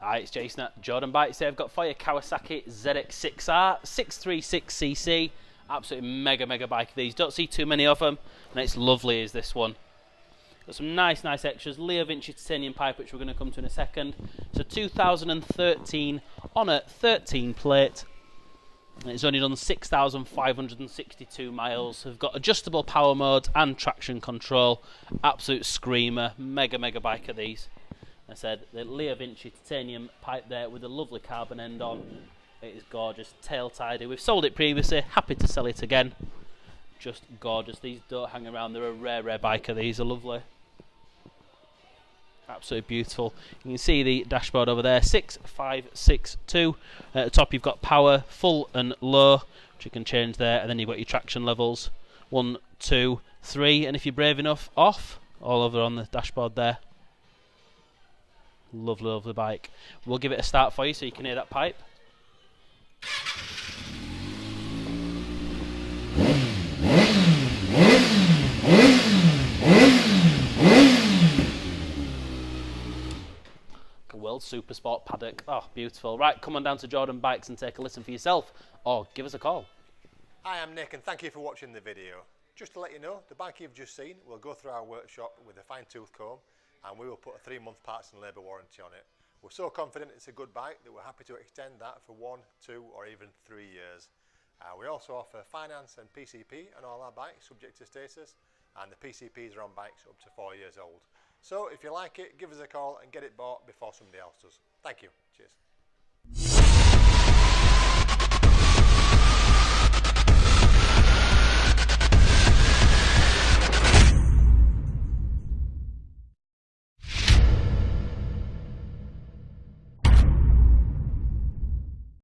Hi, it's Jason at Jordan Bikes here. I've got for you Kawasaki ZX6R 636cc. Absolutely mega bike of these. Don't see too many of them, and it's lovely as this one. Got some nice extras. Leo Vinci titanium pipe, which we're going to come to in a second. So 2013 on a 13 plate. And it's only done 6,562 miles. We've got adjustable power mode and traction control. Absolute screamer. Mega bike of these. I said the Leo Vinci titanium pipe there with a lovely carbon end on. It is gorgeous, tail tidy. We've sold it previously, happy to sell it again. Just gorgeous. These don't hang around. They're a rare bike of these. Are lovely. Absolutely beautiful. You can see the dashboard over there, 6562. At the top you've got power, full and low, which you can change there, and then you've got your traction levels, 1, 2, 3, and if you're brave enough, off, all over on the dashboard there. Lovely bike. We'll give it a start for you so you can hear that pipe. World Super Sport paddock. Oh, beautiful. Right, come on down to Jordan Bikes and take a listen for yourself, or give us a call. Hi, I'm Nick and thank you for watching the video. Just to let you know, the bike you've just seen will go through our workshop with a fine-tooth comb, and we will put a 3-month parts and labour warranty on it. We're so confident it's a good bike that we're happy to extend that for 1, 2 or even 3 years. We also offer finance and PCP on all our bikes subject to status, and the PCPs are on bikes up to 4 years old. So if you like it, give us a call and get it bought before somebody else does. Thank you. Cheers.